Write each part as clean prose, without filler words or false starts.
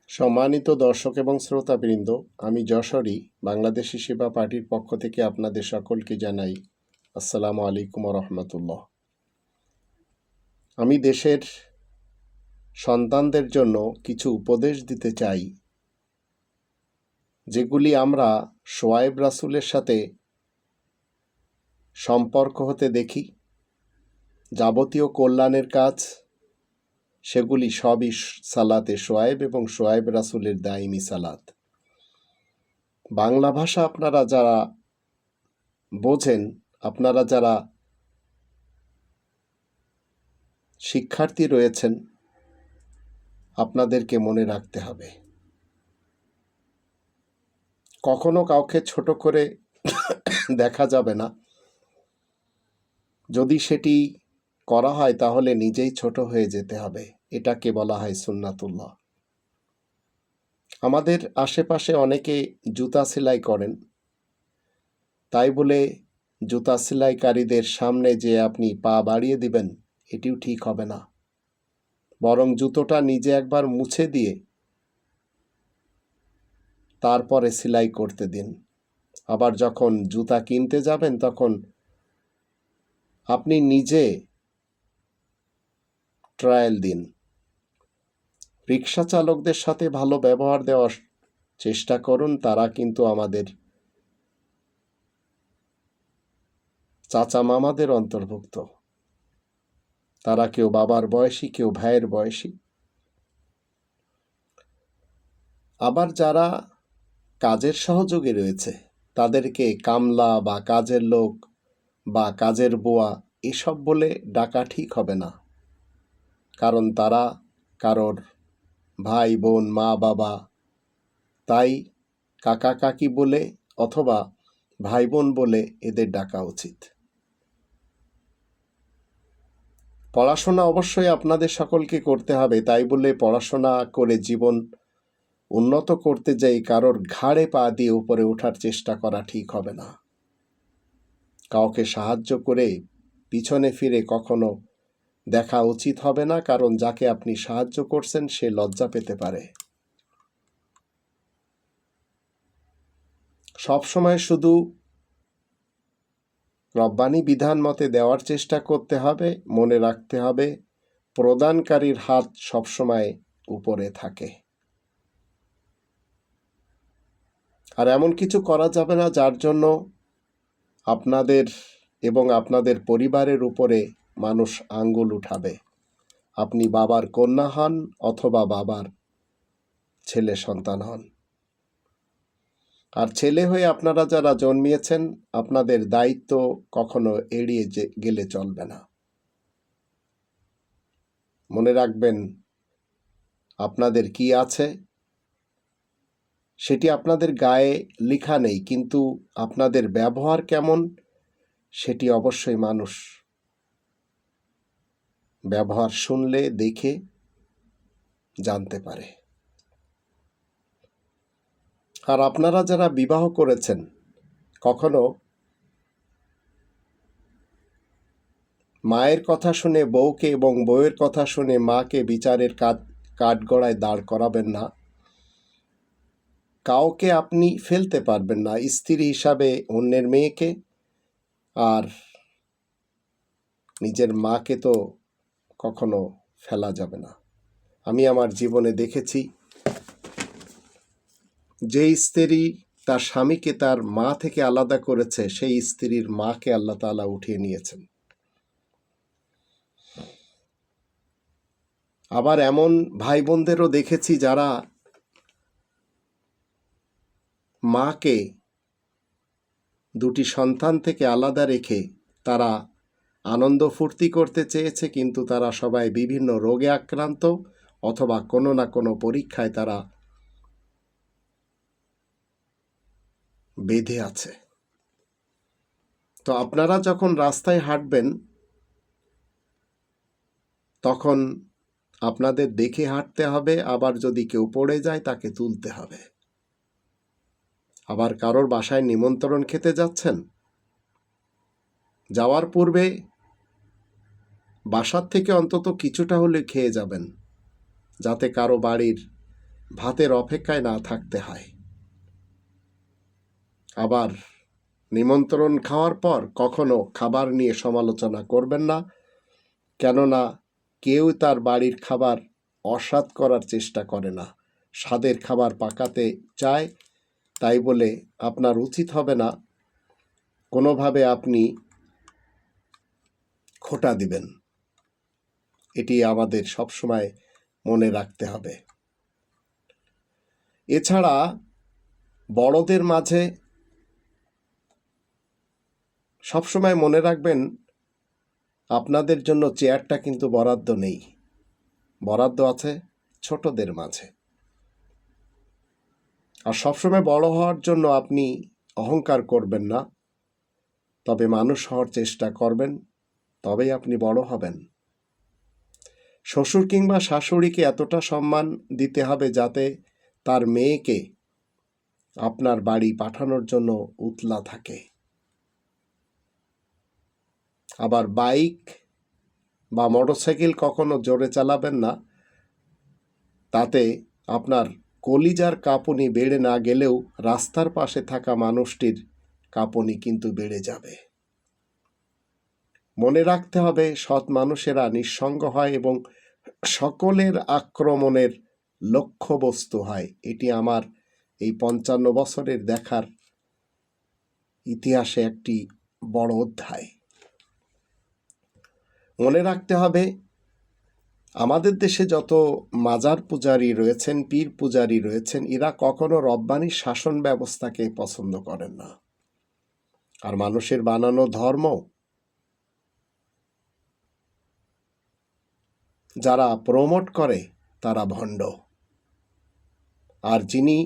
সম্মানিত দর্শক এবং শ্রোতাবৃন্দ, আমি যশোরী বাংলাদেশি সেবা পার্টির পক্ষ থেকে আপনাদের সকলকে জানাই আসসালামু আলাইকুম রহমতুল্লাহ। আমি দেশের সন্তানদের জন্য কিছু উপদেশ দিতে চাই, যেগুলি আমরা শোয়েব রাসূলের সাথে সম্পর্ক হতে দেখি। যাবতীয় কল্যাণের কাজ সেগুলি সবই সালাতে শোয়েব এবং শোয়েব রাসূলের দাইমি সালাত। বাংলা ভাষা আপনারা যারা বোঝেন, আপনারা যারা শিক্ষার্থী রয়েছেন, আপনাদেরকে মনে রাখতে হবে, কখনো কাউকে ছোট করে দেখা যাবে না। যদি সেটি করা হয় তাহলে নিজেই ছোট হয়ে যেতে হবে। এটাকে বলা হয় সুন্নাতুল্লাহ। আমাদের আশেপাশে অনেকে জুতা সেলাই করেন, তাই বলে জুতা সেলাইকারীদের সামনে যে আপনি পা বাড়িয়ে দিবেন, এটিও ঠিক হবে না। বরং জুতোটা নিজে একবার মুছে দিয়ে তারপরে সেলাই করতে দিন। আবার যখন জুতা কিনতে যাবেন তখন আপনি নিজে ট্রায়াল দিন। রিক্সা চালকদের সাথে ভালো ব্যবহার দেওয়ার চেষ্টা করুন। তারা কিন্তু আমাদের চাচা মামাদের অন্তর্ভুক্ত। তারা কেউ বাবার বয়সী, কেউ ভাইয়ের বয়সী। আবার যারা কাজের সহযোগী রয়েছে তাদেরকে কামলা বা কাজের লোক বা কাজের বুয়া এসব বলে ডাকা ঠিক হবে না। কারণ তারা কারোর ভাই বোন, মা বাবা। তাই কাকা কাকি বলে অথবা ভাই বোন বলে এদের ডাকা উচিত। পড়াশোনা অবশ্যই আপনাদের সকলকে করতে হবে, তাই বলে পড়াশোনা করে জীবন উন্নত করতে যাই কারোর ঘাড়ে পা দিয়ে উপরে ওঠার চেষ্টা করা ঠিক হবে না। কাউকে সাহায্য করে পিছনে ফিরে কখনো দেখা উচিত হবে না, কারণ যাকে আপনি সাহায্য করছেন সে লজ্জা পেতে পারে। সবসময় শুধু রব্বানি বিধান মতে দেওয়ার চেষ্টা করতে হবে। মনে রাখতে হবে, প্রদানকারীর হাত সবসময় উপরে থাকে। আর এমন কিছু করা যাবে না যার জন্য আপনাদের এবং আপনাদের পরিবারের উপরে মানুষ আঙ্গুল উঠাবে। আপনি বাবার কন্যা হন অথবা বাবার ছেলে সন্তান হন। আর ছেলে হয়ে আপনারা যারা জন্মিয়েছেন, আপনাদের দায়িত্ব কখনো এড়িয়ে গেলে চলবে না। মনে রাখবেন, আপনাদের কি আছে সেটি আপনাদের গায়ে লেখা নেই, কিন্তু আপনাদের ব্যবহার কেমন সেটি অবশ্যই মানুষ ব্যবহার শুনলে দেখে জানতে পারে। আর আপনারা যারা বিবাহ করেছেন, কখনো মায়ের কথা শুনে বউকে এবং বউয়ের কথা শুনে মাকে বিচারের কাঠগড়ায় দাঁড় করাবেন না। কাউকে আপনি ফেলতে পারবেন না, স্ত্রী হিসাবে অন্যের মেয়েকে। আর নিজের মাকে তো কখনো ফেলা যাবে না। আমি আমার জীবনে দেখেছি, যে স্ত্রী তার স্বামীকে তার মা থেকে আলাদা করেছে, সেই স্ত্রীর মাকে আল্লাহ তাআলা উঠিয়ে নিয়েছেন। আবার এমন ভাই বোনদেরও দেখেছি যারা মাকে দুটি সন্তান থেকে আলাদা রেখে তারা আনন্দ ফুর্তি করতে চেয়েছে, কিন্তু তারা সবাই বিভিন্ন রোগে আক্রান্ত অথবা কোনো না কোনো পরীক্ষায় তারা বেঁধে আছে। তো আপনারা যখন রাস্তায় হাঁটবেন তখন আপনাদের দেখে হাঁটতে হবে। আবার যদি কেউ পড়ে যায় তাকে তুলতে হবে। আবার কারোর বাসায় নিমন্ত্রণ খেতে যাচ্ছেন, যাওয়ার পূর্বে বাসার থেকে অন্তত কিছুটা হলে খেয়ে যাবেন, যাতে কারো বাড়ির ভাতের অপেক্ষায় না থাকতে হয়। আবার নিমন্ত্রণ খাওয়ার পর কখনো খাবার নিয়ে সমালোচনা করবেন না, কেননা কেউ তার বাড়ির খাবার অস্বাদ করার চেষ্টা করে না, স্বাদের খাবার পাকাতে চায়। তাই বলে আপনার উচিত হবে না কোনোভাবে আপনি খোঁটা দিবেন। এটি আমাদের সবসময় মনে রাখতে হবে। এছাড়া বড়দের মাঝে সবসময় মনে রাখবেন, আপনাদের জন্য চেয়ারটা কিন্তু বরাদ্দ নেই, বরাদ্দ আছে ছোটদের মাঝে। আর সবসময় বড় হওয়ার জন্য আপনি অহংকার করবেন না, তবে মানুষ হওয়ার চেষ্টা করবেন, তবেই আপনি বড় হবেন। শ্বশুর কিংবা শাশুড়িকে এতটা সম্মান দিতে হবে যাতে তার মেয়েকে আপনার বাড়ি পাঠানোর জন্য উতলা থাকে। আবার বাইক বা মোটরসাইকেল কখনো জোরে চালাবেন না, তাতে আপনার কলিজার কাঁপুনি বেড়ে না গেলেও রাস্তার পাশে থাকা মানুষটির কাঁপুনি কিন্তু বেড়ে যাবে। মনে রাখতে হবে, সৎ মানুষেরা নিঃসঙ্গ হয় এবং সকলের আক্রমণের লক্ষ্যবস্তু হয়। এটি আমার এই 55 বছরের দেখার ইতিহাসে একটি বড় অধ্যায়। মনে রাখতে হবে, আমাদের দেশে যত মাজার পূজারী রয়েছেন, পীর পূজারী রয়েছেন, এরা কখনো রব্বানির শাসন ব্যবস্থাকে পছন্দ করেন না। আর মানুষের বানানো ধর্ম যারা প্রমোট করে তারা ভণ্ড। আর যিনি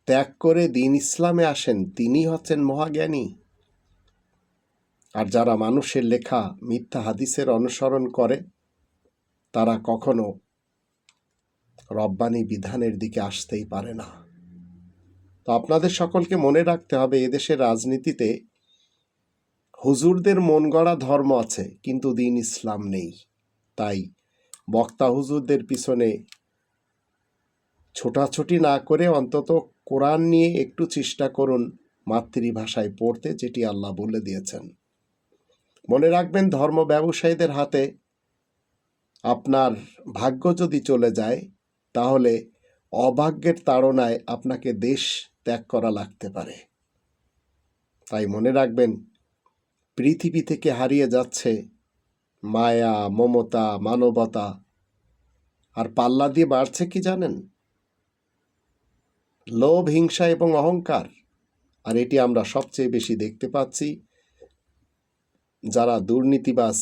ত্যাগ করে দিন ইসলামে আসেন তিনি হচ্ছেন মহাজ্ঞানী। আর যারা মানুষের লেখা মিথ্যা হাদিসের অনুসরণ করে তারা কখনো রব্বানি বিধানের দিকে আসতেই পারে না। তো আপনাদের সকলকে মনে রাখতে হবে, এদেশের রাজনীতিতে হুজুরদের মন গড়া ধর্ম আছে, কিন্তু দিন ইসলাম নেই। তাই বক্তা হুজুরদের পিছনে ছোটাছুটি না করে অন্তত কোরআন নিয়ে একটু চেষ্টা করুন মাতৃভাষায় পড়তে, যেটি আল্লাহ বলে দিয়েছেন। মনে রাখবেন, ধর্ম ব্যবসায়ীদের হাতে আপনার ভাগ্য যদি চলে যায়, তাহলে অভাগ্যের তাড়নায় আপনাকে দেশ ত্যাগ করা লাগতে পারে। তাই মনে রাখবেন, পৃথিবী থেকে হারিয়ে যাচ্ছে মায়া, মমতা, মানবতা। আর পাল্লা দিয়ে বাড়ছে কি জানেন? লোভ, হিংসা এবং অহংকার। আর এটি আমরা সবচেয়ে বেশি দেখতে পাচ্ছি যারা দুর্নীতিবাজ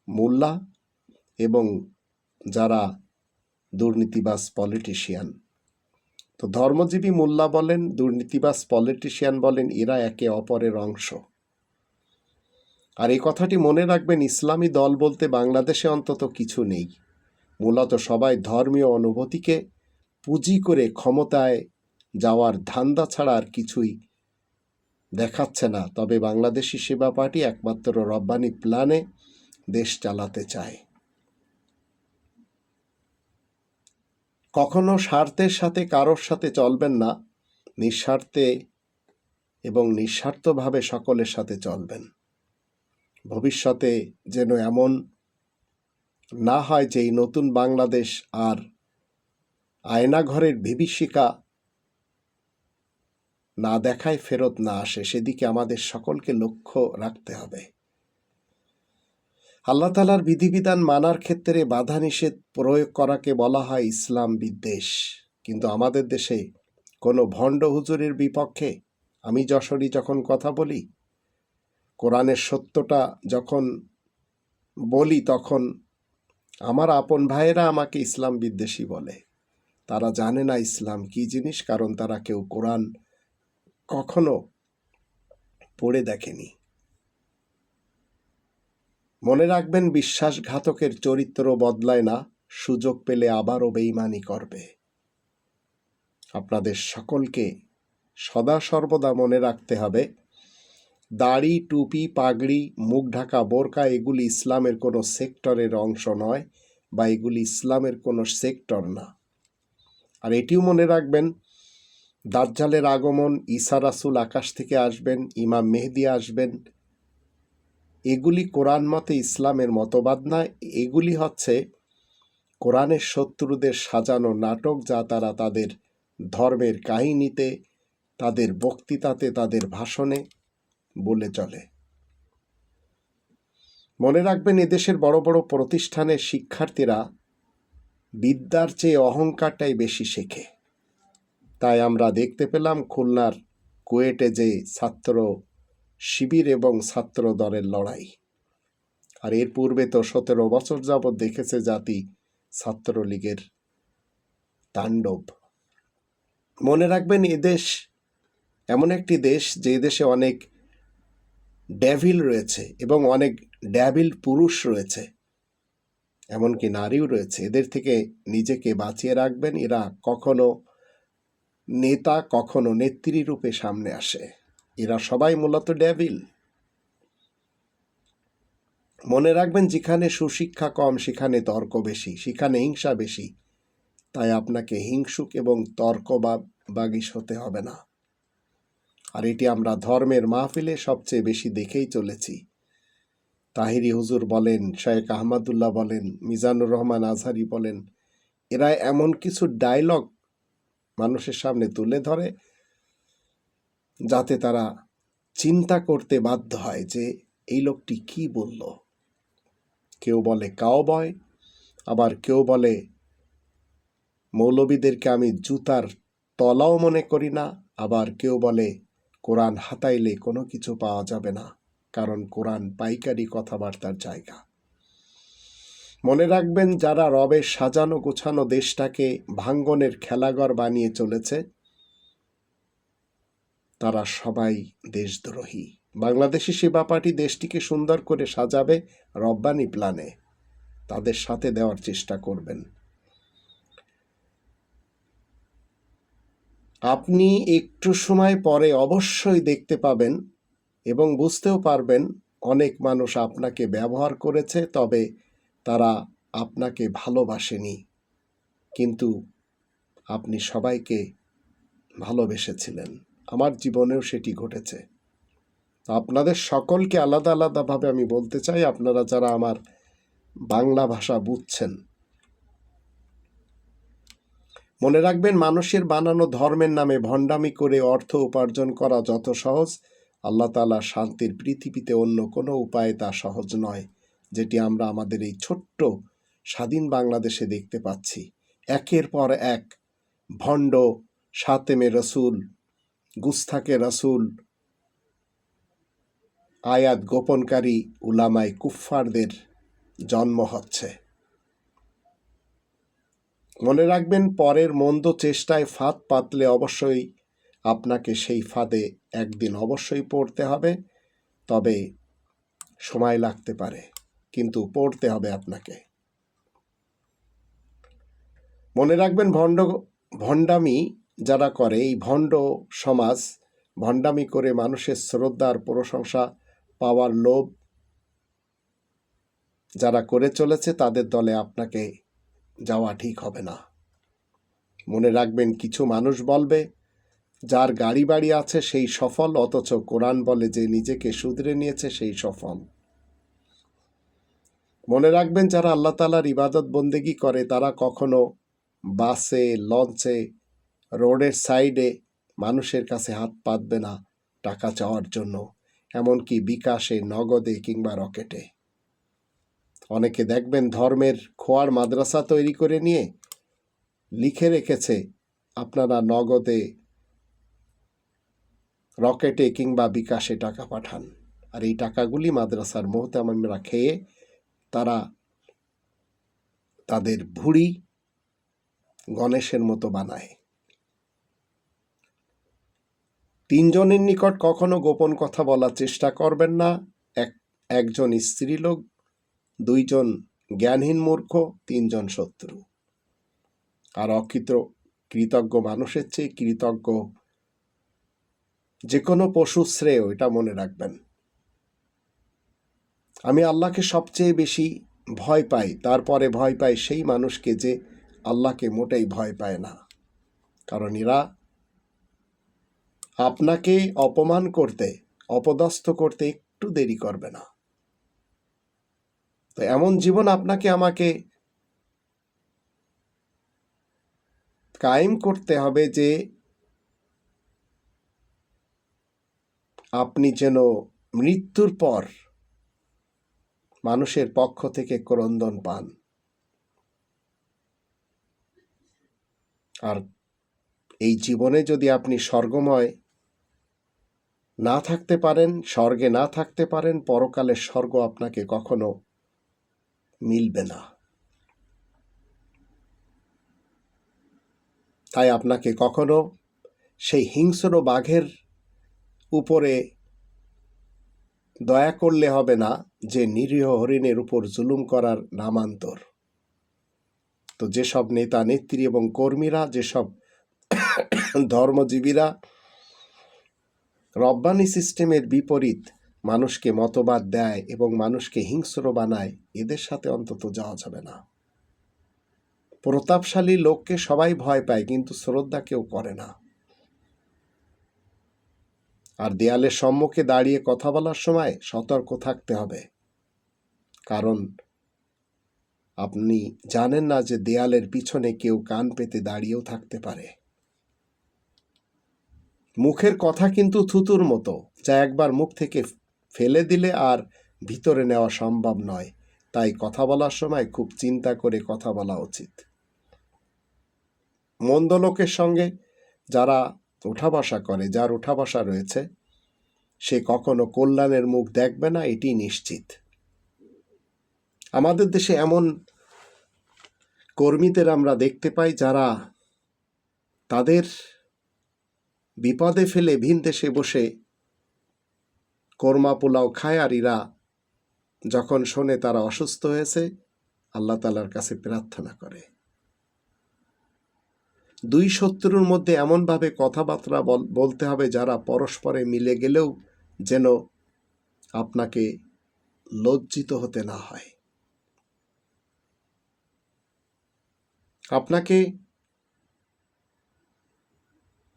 মোল্লা এবং যারা দুর্নীতিবাজ পলিটিশিয়ান। তো ধর্মজীবী মোল্লা বলেন, দুর্নীতিবাজ পলিটিশিয়ান বলেন, এরা একে অপরের অংশ। আর এই কথাটি মনে রাখবেন, ইসলামী দল বলতে বাংলাদেশে অন্তত কিছু নেই। মূলত সবাই ধর্মীয় অনুভূতিকে পুঁজি করে ক্ষমতায় যাওয়ার ধান্দা ছাড়া আর কিছুই দেখাচ্ছে না। তবে বাংলাদেশি সেবা পার্টি একমাত্র রব্বানি প্ল্যানে দেশ চালাতে চায়। কখনো স্বার্থের সাথে কারোর সাথে চলবেন না, নিঃস্বার্থে এবং নিঃস্বার্থভাবে সকলের সাথে চলবেন। ভবিষ্যতে যেন এমন না হয় যে এই নতুন বাংলাদেশ আর আয়নাঘরের বিভীষিকা না দেখায় ফেরত না আসে, সেদিকে আমাদের সকলকে লক্ষ্য রাখতে হবে। আল্লাহ তাআলার বিধিবিধান মানার ক্ষেত্রে বাধা নিষেধ প্রয়োগ করাকে বলা হয় ইসলাম বিদ্বেষ। কিন্তু আমাদের দেশে কোনো ভণ্ড হুজুরের বিপক্ষে আমি যশোরী যখন কথা বলি, কোরআনের সত্যটা যখন বলি, তখন আমার আপন ভাইয়েরা আমাকে ইসলাম বিদ্বেষী বলে। তারা জানে না ইসলাম কি জিনিস, কারণ তারা কেউ কোরআন কখনো পড়ে দেখেনি। মনে রাখবেন, বিশ্বাসঘাতকের চরিত্র বদলায় না, সুযোগ পেলে আবারও বেঈমানি করবে। আপনাদের সকলকে সদা সর্বদা মনে রাখতে হবে, দাড়ি, টুপি, পাগড়ি, মুখ ঢাকা, বোরকা এগুলি ইসলামের কোনো সেক্টরের অংশ নয়, বা এগুলি ইসলামের কোনো সেক্টর না। আর এটিও মনে রাখবেন, দাজ্জালের আগমন, ঈসা রাসূল আকাশ থেকে আসবেন, ইমাম মেহেদী আসবেন, এগুলি কোরআন মতে ইসলামের মতবাদ না। এগুলি হচ্ছে কোরআনের শত্রুদের সাজানো নাটক, যা তারা তাদের ধর্মের কাহিনীতে, তাদের বক্তৃতাতে, তাদের ভাষণে বলে চলে। মনে রাখবেন, এদেশের বড় বড় প্রতিষ্ঠানের শিক্ষার্থীরা বিদ্যার চেয়ে অহংকারটাই বেশি শেখে। তাই আমরা দেখতে পেলাম খুলনার কুয়েটে যে ছাত্র শিবির এবং ছাত্র দলের লড়াই, আর এর পূর্বে তো 17 বছর যাবৎ দেখেছে জাতি ছাত্রলীগের তাণ্ডব। মনে রাখবেন, এদেশ এমন একটি দেশ যে দেশে অনেক ডেভিল রয়েছে এবং অনেক ডেভিল পুরুষ রয়েছে, এমনকি নারীও রয়েছে। এদের থেকে নিজেকে বাঁচিয়ে রাখবেন। এরা কখনো নেতা, কখনো নেত্রী রূপে সামনে আসে। এরা সবাই মূলত ডেভিল। মনে রাখবেন, যেখানে সুশিক্ষা কম সেখানে তর্ক বেশি, সেখানে হিংসা বেশি। তাই আপনাকে হিংসুক এবং তর্কবাগীশ হতে হবে না। আর এটি আমরা ধর্মের মাহফিলে সবচেয়ে বেশি দেখেই চলেছি। তাহিরি হুজুর বলেন, শেখ আহমদুল্লাহ বলেন, মিজানুর রহমান আজহারি বলেন, এরা এমন কিছু ডায়লগ মানুষের সামনে তুলে ধরে যাতে তারা চিন্তা করতে বাধ্য হয় যে এই লোকটি কি বলল। কেউ বলে কাউবয়, আবার কেউ বলে মৌলবীদেরকে আমি জুতার তলাও মনে করি না, আবার কেউ বলে কোরআন হাতাইলে কোনো কিছু পাওয়া যাবে না, কারণ কোরআন পাইকারি কথাবার্তার জায়গা। মনে রাখবেন, যারা রবের সাজানো গোছানো দেশটাকে ভাঙ্গনের খেলাঘর বানিয়ে চলেছে তারা সবাই দেশদ্রোহী। বাংলাদেশি সেবা পার্টি দেশটিকে সুন্দর করে সাজাবে রব্বানি প্ল্যানে, তাদের সাথে দেওয়ার চেষ্টা করবেন। আপনি একটু সময় পরে অবশ্যই দেখতে পাবেন এবং বুঝতেও পারবেন অনেক মানুষ আপনাকে ব্যবহার করেছে, তবে তারা আপনাকে ভালোবাসেনি, কিন্তু আপনি সবাইকে ভালোবেসেছিলেন। আমার জীবনেও সেটি ঘটেছে। আপনাদের সকলকে আলাদা আলাদাভাবে আমি বলতে চাই, আপনারা যারা আমার বাংলা ভাষা বুঝছেন, মনে রাখবেন, মানুষের বানানো ধর্মের নামে ভণ্ডামি করে অর্থ উপার্জন করা যত সহজ, আল্লাহ তাআলা শান্তির পৃথিবীতে অন্য কোনো উপায়ে তা সহজ নয়, যেটি আমরা আমাদের এই ছোট্ট স্বাধীন বাংলাদেশে দেখতে পাচ্ছি। একের পর এক ভণ্ড, শাতেমে রসুল, গুস্তাকে রসুল, আয়াত গোপনকারী উলামায়ে কুফফারদের জন্ম হচ্ছে। মনে রাখবেন, পরের মন্দ চেষ্টায় ফাঁদ পাতলে অবশ্যই আপনাকে সেই ফাঁদে একদিন অবশ্যই পড়তে হবে, তবে সময় লাগতে পারে, কিন্তু পড়তে হবে আপনাকে। মনে রাখবেন, ভণ্ডামি যারা করে, এই ভণ্ড সমাজ ভণ্ডামি করে মানুষের শ্রদ্ধার প্রশংসা পাওয়ার লোভ যারা করে চলেছে, তাদের দলে আপনাকে যাওয়া ঠিক হবে না। মনে রাখবেন, কিছু মানুষ বলবে যার গাড়ি বাড়ি আছে সেই সফল, অথচ কোরআন বলে যে নিজেকে শুধরে নিয়েছে সেই সফল। মনে রাখবেন, যারা আল্লাহ তাআলার ইবাদত বন্দেগী করে তারা কখনো বাসে, লঞ্চে, রোডের সাইডে মানুষের কাছে হাত পাতবে না টাকা চাওয়ার জন্য, এমনকি বিকাশে, নগদে কিংবা রকেটে। অনেকে দেখবেন ধর্মের খোয়ার মাদ্রাসা তৈরি করে নিয়ে লিখে রেখেছে আপনারা নগদে, রকেটে কিংবা বিকাশে টাকা পাঠান, আর এই টাকাগুলি মাদ্রাসার মোহতামিমরা খেয়ে তারা তাদের ভুঁড়ি গণেশের মতো বানায়। তিনজনের নিকট কখনো গোপন কথা বলার চেষ্টা করবেন না। একজন স্ত্রীলোক, দুইজন জ্ঞানহীন মূর্খ, তিনজন শত্রু। আর কৃতজ্ঞ মানুষের চেয়ে কৃতজ্ঞ যে কোনো পশু শ্রেয়, এটা মনে রাখবেন। আমি আল্লাহকে সবচেয়ে বেশি ভয় পাই, তারপরে ভয় পাই সেই মানুষকে যে আল্লাহকে মোটেই ভয় পায় না। কারণ এরা আপনাকে অপমান করতে, অপদস্থ করতে একটু দেরি করবে না। তো এমন জীবন আপনাকে আমাকে কায়েম করতে হবে যে আপনি যেন মৃত্যুর পর মানুষের পক্ষ থেকে ক্রন্দন পান। আর এই জীবনে যদি আপনি স্বর্গময় না থাকতে পারেন, স্বর্গে না থাকতে পারেন, পরকালের স্বর্গ আপনাকে কখনো মিলবে না। তাই আপনাকে কখনো সেই হিংস্র বাঘের উপরে দয়া করলে হবে না, যে নিরীহ হরিণের উপর জুলুম করার নামান্তর। তো যেসব নেতা নেত্রী এবং কর্মীরা, যেসব ধর্মজীবীরা রব্বানি সিস্টেমের বিপরীত মানুষকে মতবাদ দেয় এবং মানুষকে হিংস্র বানায়, এদের সাথে অন্তত যাওয়া যাবে না। প্রতাপশালী লোককে সবাই ভয় পায়, কিন্তু শ্রদ্ধা কেউ করে না। আর দেয়ালের সম্মুখে দাঁড়িয়ে কথা বলার সময় সতর্ক থাকতে হবে, কারণ আপনি জানেন না যে দেয়ালের পিছনে কেউ কান পেতে দাঁড়িয়েও থাকতে পারে। মুখের কথা কিন্তু থুতুর মতো, যা একবার মুখ থেকে ফেলে দিলে আর ভিতরে নেওয়া সম্ভব নয়। তাই কথা বলার সময় খুব চিন্তা করে কথা বলা উচিত। মন্দ লোকের সঙ্গে যারা ওঠা বসা করে, যার ওঠা বসা রয়েছে, সে কখনো কল্যাণের মুখ দেখবে না, এটি নিশ্চিত। আমাদের দেশে এমন কর্মীদের আমরা দেখতে পাই যারা তাদের বিপদে ফেলে ভিন দেশে বসে কোরমা পোলাও খায়, আর এরা যখন শোনে তারা অসুস্থ হয়েছে, আল্লাহ তাআলার কাছে প্রার্থনা করে। দুই শত্রুর মধ্যে এমনভাবে কথাবার্তা বলতে হবে যারা পরস্পরে মিলে গেলেও যেন আপনাকে লজ্জিত হতে না হয়। আপনাকে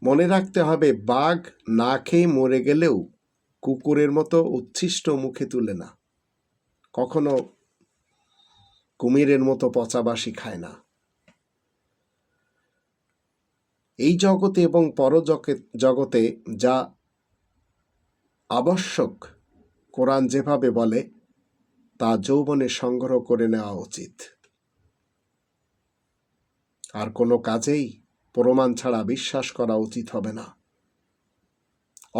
মনে রাখতে হবে, বাঘ না খেয়ে মরে গেলেও কুকুরের মতো উচ্ছিষ্ট মুখে তুলে না, কখনো কুমিরের মতো পচাবাসি খায় না। এই জগতে এবং জগতে যা আবশ্যক, কোরআন যেভাবে বলে, তা যৌবনে সংগ্রহ করে নেওয়া উচিত। আর কোনো কাজেই প্রমাণ ছাড়া বিশ্বাস করা উচিত হবে না।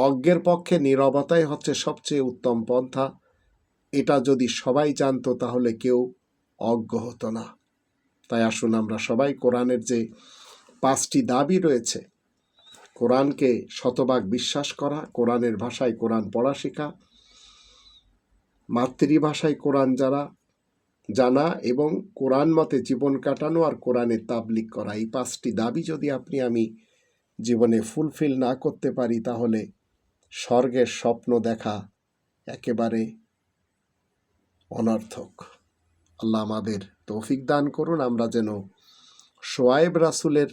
অজ্ঞের পক্ষে নীরবতাই হচ্ছে সবচেয়ে উত্তম পন্থা। এটা যদি সবাই জানতো তাহলে কেউ অজ্ঞ হতো না। তাই আসুন আমরা সবাই কোরআনের যে 5টি দাবি রয়েছে, কোরআনকে শতভাগ বিশ্বাস করা, কোরআনের ভাষায় কোরআন পড়া শেখা, মাতৃভাষায় কোরআন জানা এবং কোরআন মতে জীবন কাটানো, আর কোরআনের তাবলীগ করা, এই 5টি দাবি যদি আমি জীবনে ফুলফিল না করতে পারি, তাহলে স্বর্গের স্বপ্ন দেখা একেবারে অনর্থক। আল্লাহ আমাদের তৌফিক দান করুন, আমরা যেন শোয়াইব রাসূলের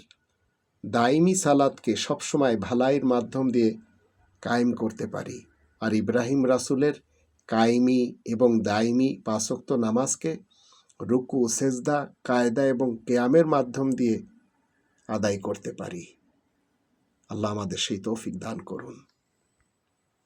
দাইমি সালাতকে সবসময় ভালাইয়ের মাধ্যম দিয়ে কায়েম করতে পারি, আর ইব্রাহিম রাসূলের কায়েমি এবং দাইমি 5 ওয়াক্ত নামাজকে রুকু, সেজদা, কায়দা এবং কিয়ামের মাধ্যম দিয়ে আদায় করতে পারি। আল্লাহ আমাদের সেই তৌফিক দান করুন।